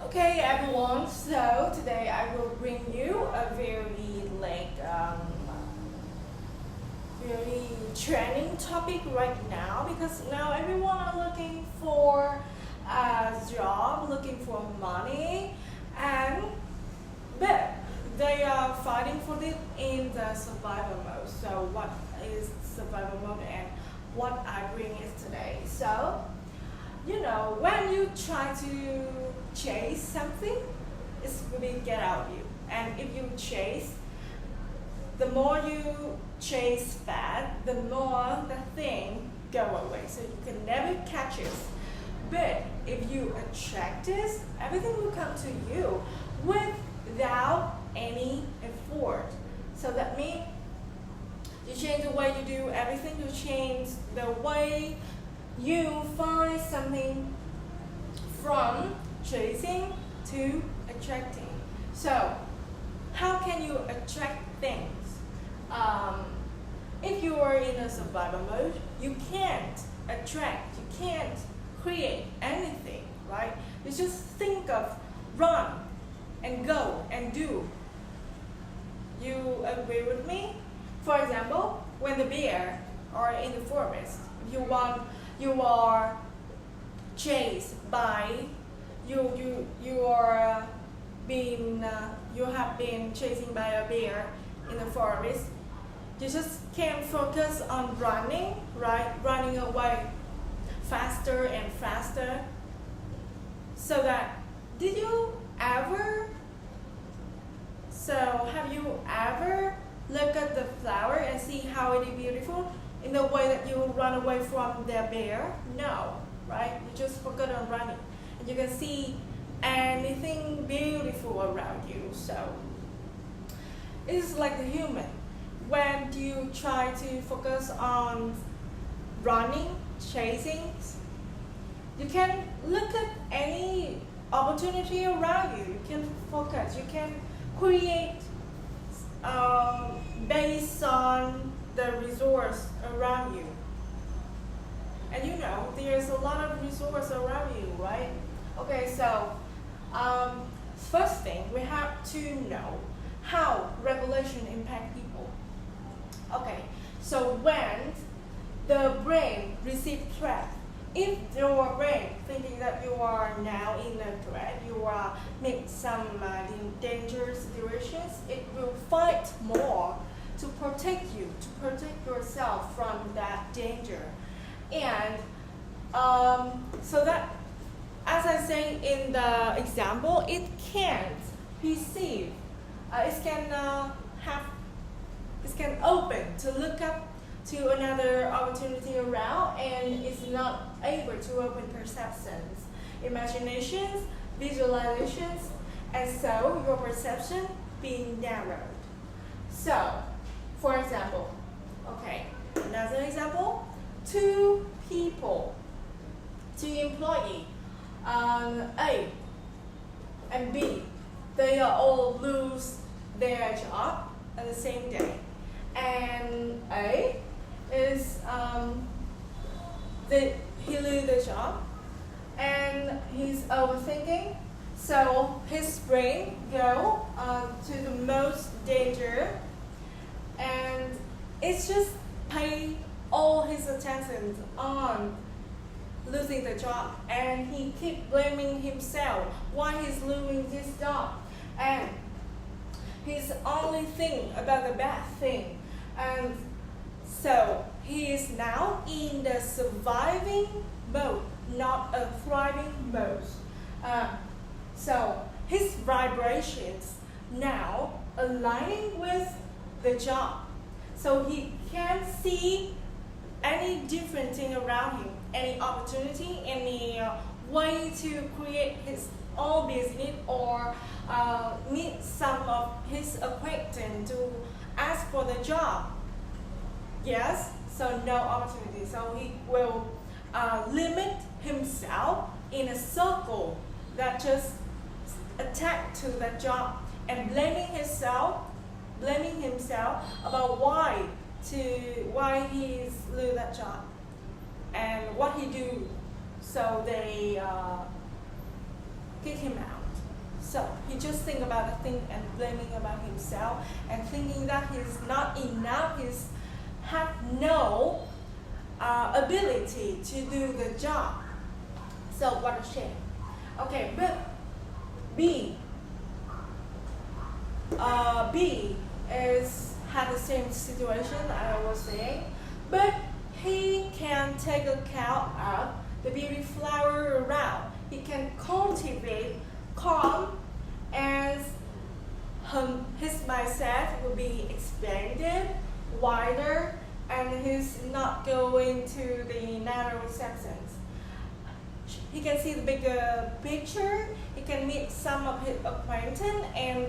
Okay, everyone. So today I will bring you a very trending topic right now because now everyone are looking for a job, looking for money, and but they are fighting for it in the survival mode. So what is survival mode and what I bring is today. So when you try to chase something, it's really get out of you. And if you chase, the more you chase fast, the more the thing go away. So you can never catch it. But if you attract this, everything will come to you without any effort. So that means you change the way you do everything, you change the way you find something from chasing to attracting. So how can you attract things? If you are in a survival mode, you can't attract, you can't create anything, right? You just think of run and go and do. You agree with me? For example, when the bear are in the forest, you are chased by you have been chasing by a bear in the forest. You just can't focus on running, right? Running away faster and faster. So that have you ever look at the flower and see how it is beautiful in the way that you run away from the bear? No, right? You just focus on running and you can see anything beautiful around you. So it's like the human. When you try to focus on running, chasing, you can look at any opportunity around you. You can focus, you can create based on the resource around you. And there's a lot of resource around you, right? Okay, so first thing, we have to know how regulation impact people. Okay, so when the brain receives threat, if your brain thinking that you are now in a threat, you are in some dangerous situations, it will fight more to protect you, to protect yourself from that danger. And so that, as I say in the example, it can't perceive, it can open to look up to another opportunity around, and is not able to open perceptions, imaginations, visualizations, and so your perception being narrowed. So, for example, okay, another example, two employees, A and B, they all lose their job on the same day. And A is he lose the job and he's overthinking, so his brain go to the most danger, and it's just pay all his attention on losing the job, and he keep blaming himself why he's losing this job, and he's only think about the bad thing. And so he is now in the surviving mode, not a thriving mode. So his vibrations now aligning with the job. So he can't see any different thing around him, any opportunity, any way to create his own business or meet some of his acquaintance to ask for the job. Yes, so no opportunity. So he will limit himself in a circle that just attached to that job and blaming himself about why he's lose that job and what he do. So they kick him out. So he just think about the thing and blaming about himself and thinking that he's not enough, he's have no ability to do the job. So what a shame. Okay, but B had the same situation I was saying, but he can take account of the beauty flower around. He can cultivate calm, and his mindset will be expanded, wider, and he's not going to the narrow sections. He can see the bigger picture. He can meet some of his acquaintance and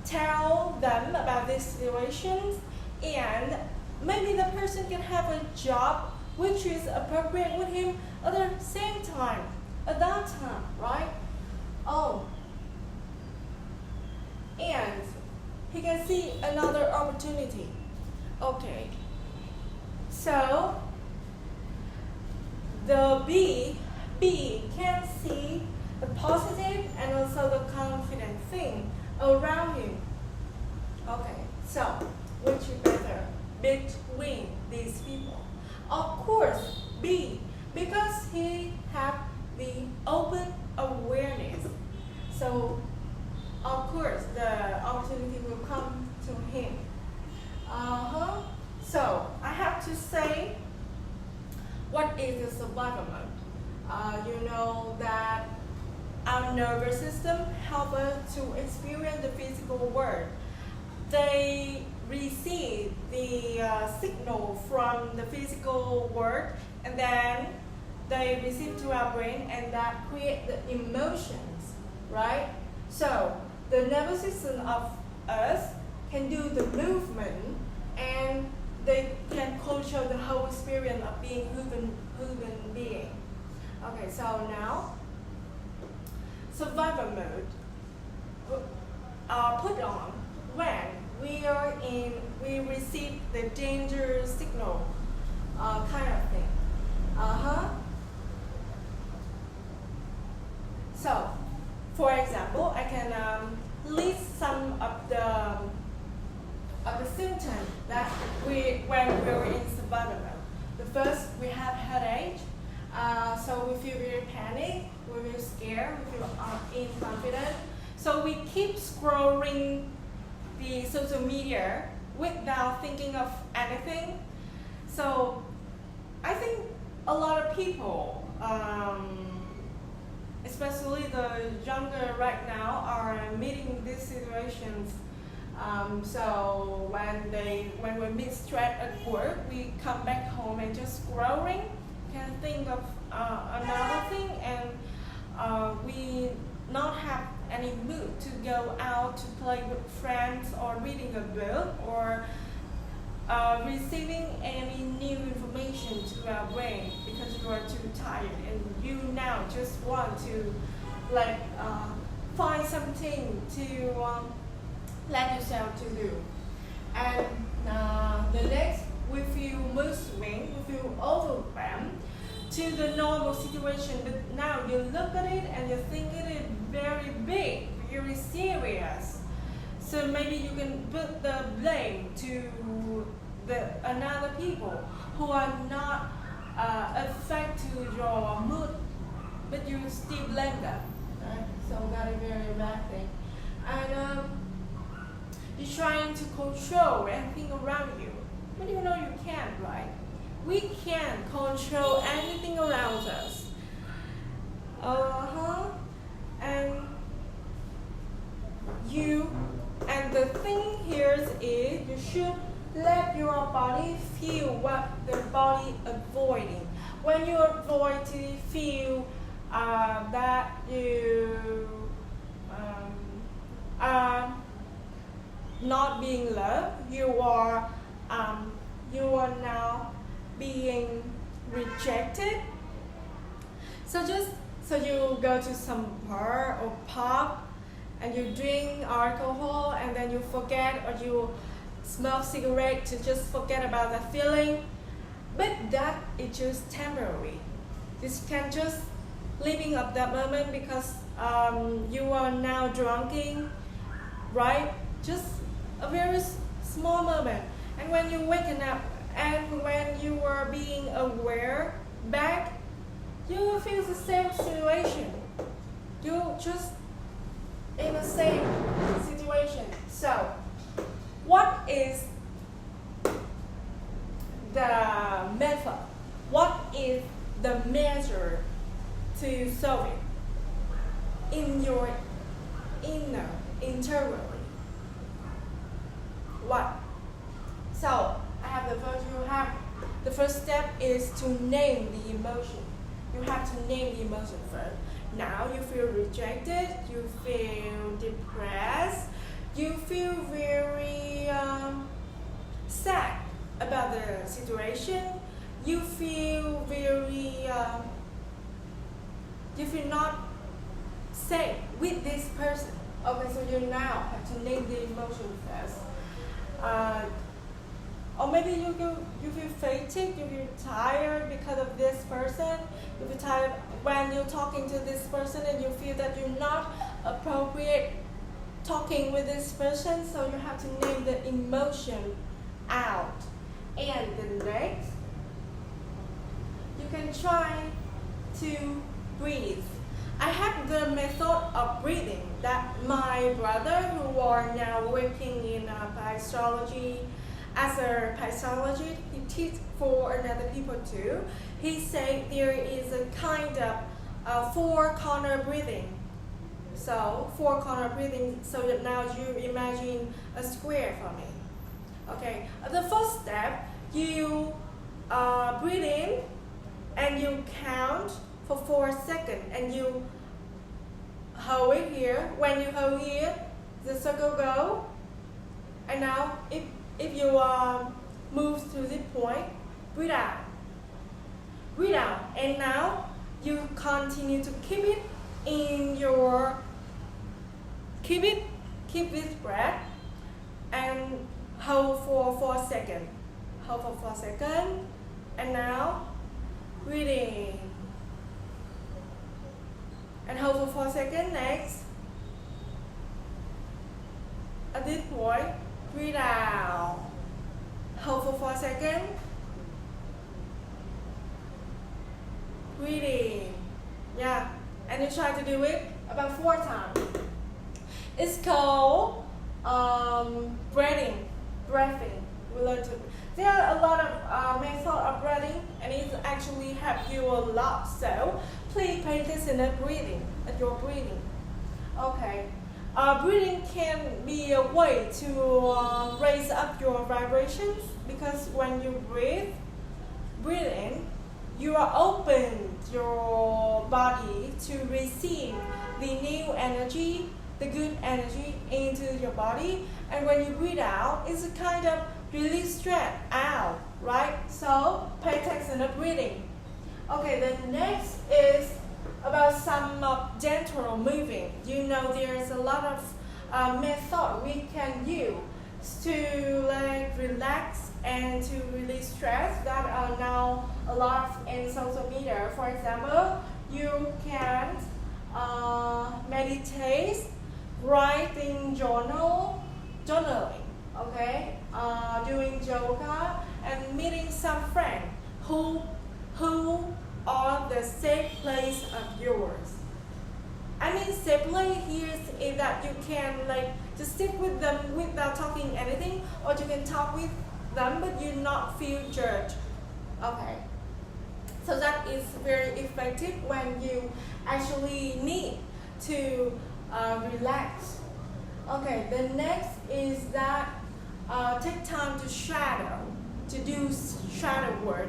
tell them about these situations, and maybe the person can have a job which is appropriate with him at the same time, at that time, right? Oh, and he can see another opportunity. Okay, so the B can see the positive and also the confident thing around him. Okay, so which is better between these people? Of course, B, because he have the open awareness. So of course the opportunity will come to him. So I have to say, what is the survival mode? You know that our nervous system helps us to experience the physical world. They receive the signal from the physical world, and then they receive to our brain, and that create the emotions, right? So the nervous system of us can do the movement, and they can control the whole experience of being human being. Okay, so now survival mode are put on when we receive the danger signal kind of thing. So, for example, I can list some of the symptoms that when we're in survival mode. The first, we have headache. So we feel very panic, we feel scared, we feel inconfident. So we keep scrolling the social media without thinking of anything. So I think a lot of people, especially the younger right now, are meeting these situations. So when we meet stress at work, we come back home and just scrolling, can think of another thing, and we not have any mood to go out to play with friends or reading a book or receiving any new information to our brain because you are too tired and you now just want to find something to let yourself to do. And the next, we feel mood swing, we feel overwhelmed to the normal situation, but now you look at it and you think it is very big, very serious. So maybe you can put the blame to another people who are not affected to your mood, but you still blame them. Right? So that is a very bad thing. And you're trying to control everything around you, but you know you can't, right? We can't control anything around us. And the thing here is you should let your body feel what the body avoiding. When you avoid to feel that you are not being loved, you are now being rejected. So you go to some bar or pub and you drink alcohol and then you forget, or you smoke cigarette to just forget about the feeling. But that is just temporary. This can just living up that moment because you are now drinking, right? Just a very small moment. And when you waken up and when you are being aware back, you will feel the same situation. You just in the same situation. So, what is the method? What is the measure to solve it in your internally? What? So, I have the first step is to name the emotion. You have to name the emotion first. Now you feel rejected, you feel depressed, you feel very sad about the situation, you feel very, you feel not safe with this person. Okay, so you now have to name the emotion first. Or maybe you feel fatigued, you feel tired because of this person. You feel tired when you're talking to this person and you feel that you're not appropriate talking with this person. So you have to name the emotion out. And the next, you can try to breathe. I have the method of breathing that my brother, who are now working in psychology, as a psychologist, he teaches for another people too. He said there is a kind of four-corner breathing. So four-corner breathing. So that now you imagine a square for me. Okay. The first step, you breathe in and you count for 4 seconds, and you hold it here. When you hold here, the circle go. And now, if you move to this point, breathe out. Breathe out. And now you continue to keep it in your, keep this breath and hold for 4 seconds. Hold for 4 seconds. And now breathe in. And hold for 4 seconds. Next. At this point, breathe out. Hold for 4 seconds. Breathe in. Yeah. And you try to do it about 4 times. It's called breathing. We learn to. There are a lot of methods of breathing, and it actually helps you a lot. So please pay attention at your breathing. Okay. Breathing can be a way to raise up your vibrations, because when you breathe in, you are open your body to receive the new energy, the good energy into your body. And when you breathe out, it's a kind of release stress out, right? So pay attention to breathing. Okay, the next is about some gentle moving. You know, there's a lot of method we can use to relax and to release stress that are now a lot in social media. For example, you can meditate, writing journaling, okay, doing yoga, and meeting some friends who are the safe place of yours. I mean, safe place here is that you can just sit with them without talking anything, or you can talk with them but you not feel judged. Okay. So that is very effective when you actually need to relax. Okay, the next is that take time to do shadow work.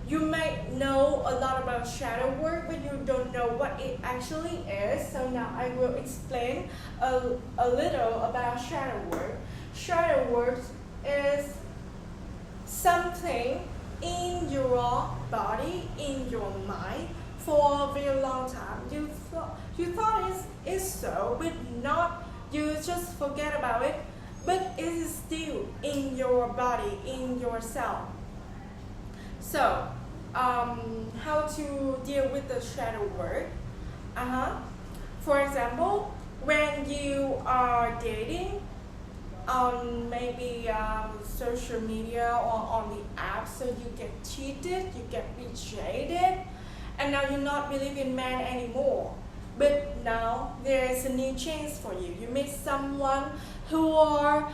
You may know a lot about shadow work, but you don't know what it actually is. So now I will explain a little about shadow work. Shadow work is something in your body, in your mind, for a very long time. You thought it's so, but not. You just forget about it, but it is still in your body, in yourself. So, how to deal with the shadow work? For example, when you are dating on maybe social media or on the app, so you get cheated, you get betrayed, and now you're not believing men anymore. But now there is a new chance for you. You meet someone who are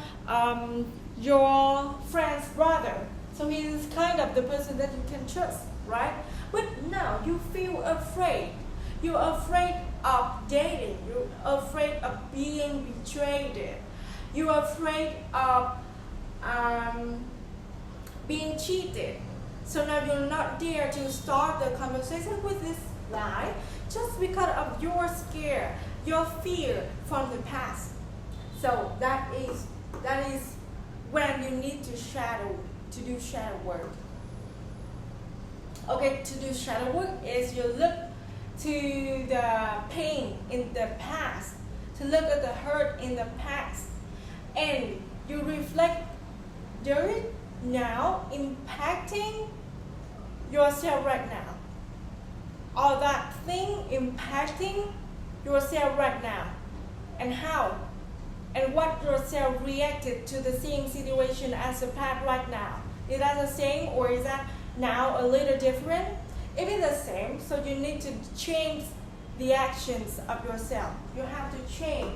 your friend's brother. So he is kind of the person that you can trust, right? But now you feel afraid. You're afraid of dating. You're afraid of being betrayed. You're afraid of being cheated. So now you're not dare to start the conversation with this guy just because of your scare, your fear from the past. So that is when you need to do shadow work. Okay, to do shadow work is you look to the pain in the past, to look at the hurt in the past, and you reflect, there is now impacting yourself right now, or that thing impacting yourself right now, and how and what yourself reacted to the same situation as a past right now. Is that the same, or is that now a little different? If it's the same, so you need to change the actions of yourself. You have to change.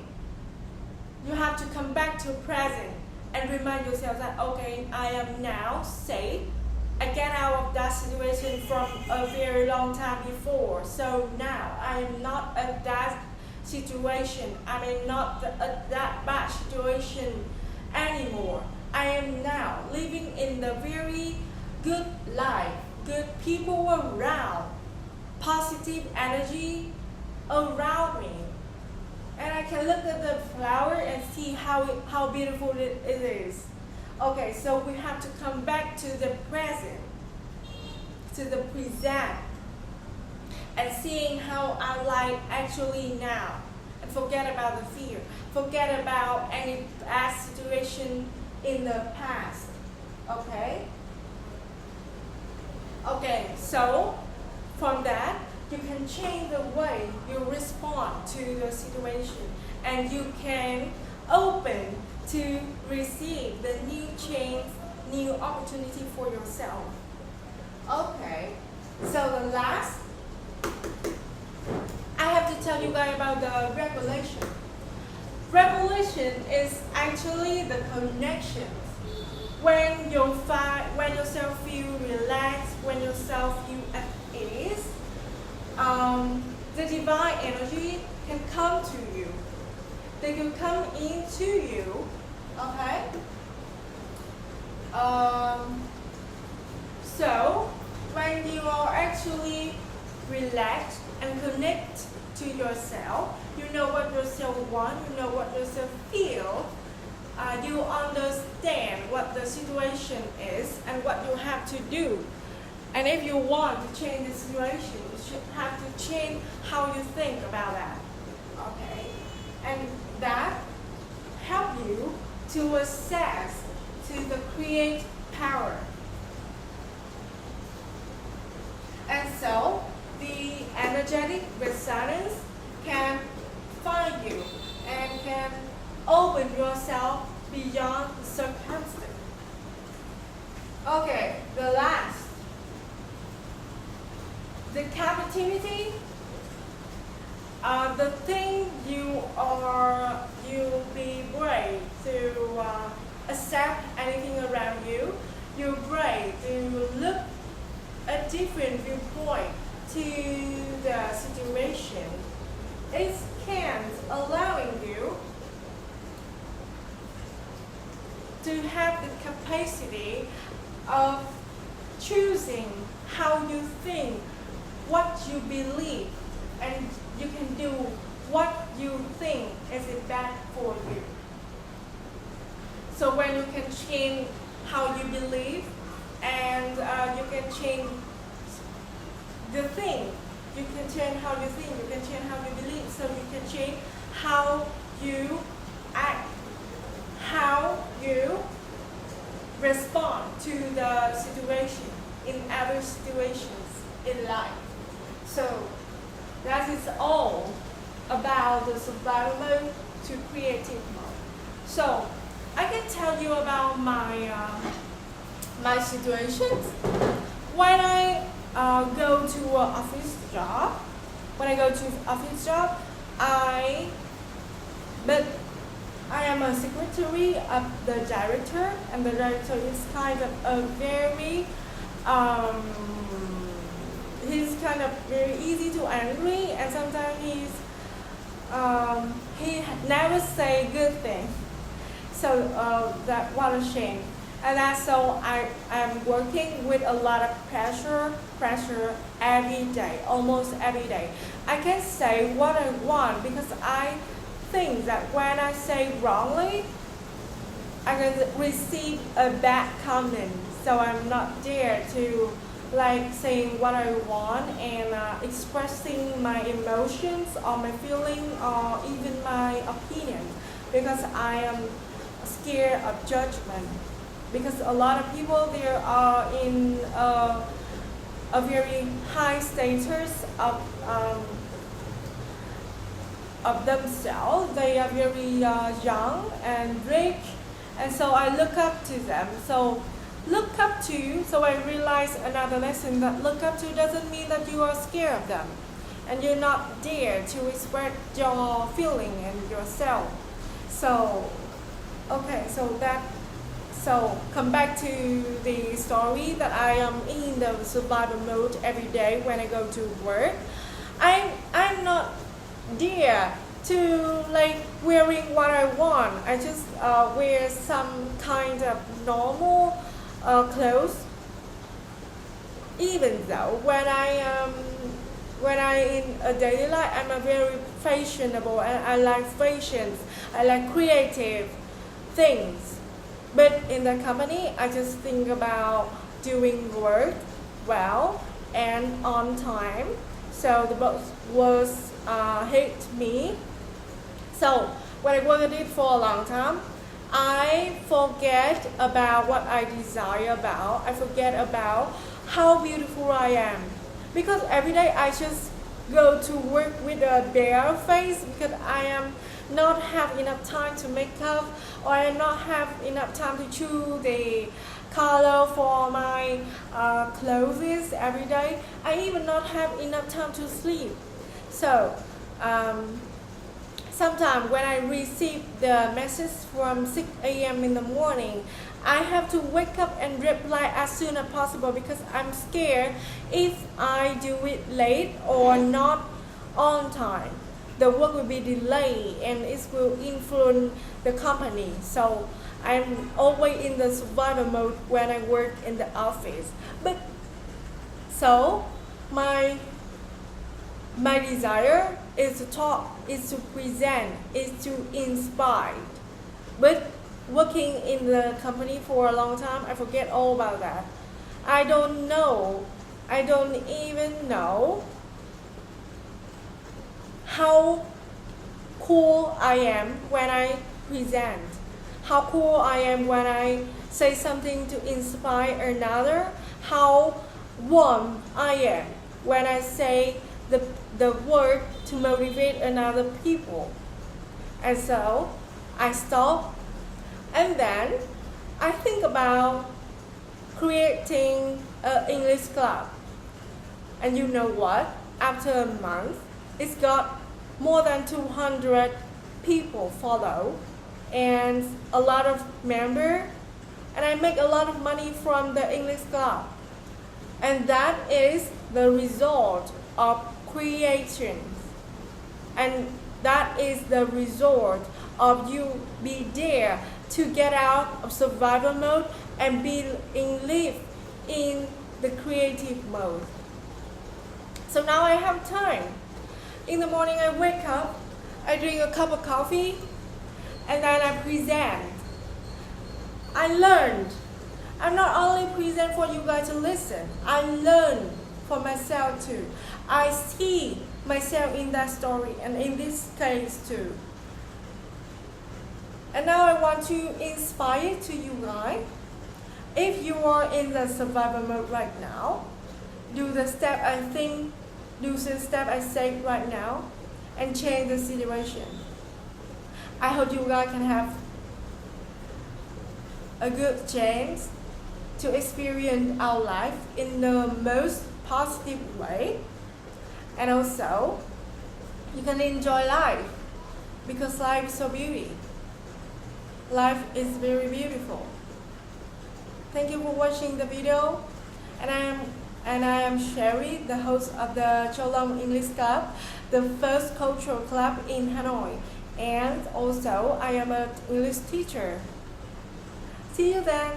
You have to come back to present and remind yourself that, okay, I am now safe. I get out of that situation from a very long time before. So now I am not at that situation. I am not at that bad situation anymore. I am now living in the very good life, good people around, positive energy around me. And I can look at the flower and see how beautiful it is. Okay, so we have to come back to the present, to the present, and seeing how I like actually now. And forget about the fear. Forget about any past situation in the past. Okay? Okay, so from that, you can change the way you respond to the situation, and you can open to receive the new change, new opportunity for yourself. Okay, so the last, I have to tell you guys about the revelation. Revelation is actually the connection. When yourself feel relaxed, when yourself feel at ease, the divine energy can come to you. They can come into you, okay? So when you are actually relaxed and connect to yourself, you know what yourself want, you know what yourself feel, you understand what the situation is and what you have to do. And if you want to change the situation, you should have to change how you think about that. Okay? And that help you to access to the create power. And so the energetic resonance can find you and can open yourself beyond the circumstance. Okay, the last. The captivity, the thing you'll be brave to accept anything around you. You're brave to look a different viewpoint to the situation. It can allowing you to have the capacity of choosing how you think, what you believe, and you can do what you think is best for you. So when you can change how you believe, and you can change the thing, you can change how you think, you can change how you believe, so you can change how you act, how you respond to the situation in every situations in life. So that is all about the survival mode to creative mode. So I can tell you about my situations when I go to an office job. When I go to office job, but I am a secretary of the director, and the director is kind of a very he's kind of very easy to angry, and sometimes he never say good thing. So that what a shame. And that's so I'm working with a lot of pressure every day, almost every day. I can say what I want because I think that when I say wrongly, I can receive a bad comment. So I'm not there to like saying what I want and expressing my emotions or my feeling or even my opinion, because I am scared of judgment. Because a lot of people there are in a very high status of themselves. They are very young and rich, and so I look up to them. So look up to, so I realized another lesson, that look up to doesn't mean that you are scared of them and you're not there to express your feeling and yourself. So okay, so come back to the story that I am in the survival mode every day when I go to work. I'm not there to like wearing what I want. I just wear some kind of normal clothes. Even though when I in a daily life, I'm a very fashionable and I like fashions. I like creative things. But in the company, I just think about doing work well and on time. So the boss was hate me. So when I worked it for a long time, I forget about what I desire about. I forget about how beautiful I am. Because every day I just go to work with a bare face because I am not have enough time to make up, or I not have enough time to choose the color for my clothes every day. I even not have enough time to sleep. So sometimes when I receive the message from 6 a.m. in the morning, I have to wake up and reply as soon as possible because I'm scared if I do it late or not on time, the work will be delayed and it will influence the company. So I'm always in the survival mode when I work in the office. But so my desire is to talk, is to present, is to inspire. But working in the company for a long time, I forget all about that. I don't even know how cool I am when I present, how cool I am when I say something to inspire another, how warm I am when I say the word to motivate another people. And so I stop, and then I think about creating an English club. And you know what? After a month, it's got more than 200 people follow and a lot of members, and I make a lot of money from the English club. And that is the result of creation. And that is the result of you be there to get out of survival mode and live in the creative mode. So now I have time. In the morning I wake up, I drink a cup of coffee, and then I present. I learned. I'm not only present for you guys to listen, I learn for myself too. I see myself in that story and in this case too. And now I want to inspire to you guys. If you are in the survival mode right now, do the step I say right now, and change the situation. I hope you guys can have a good chance to experience our life in the most positive way, and also you can enjoy life because life is so beautiful. Life is very beautiful. Thank you for watching the video, and I am Sherry, the host of the Cholong English Club, the first cultural club in Hanoi, and also I am an English teacher. See you then.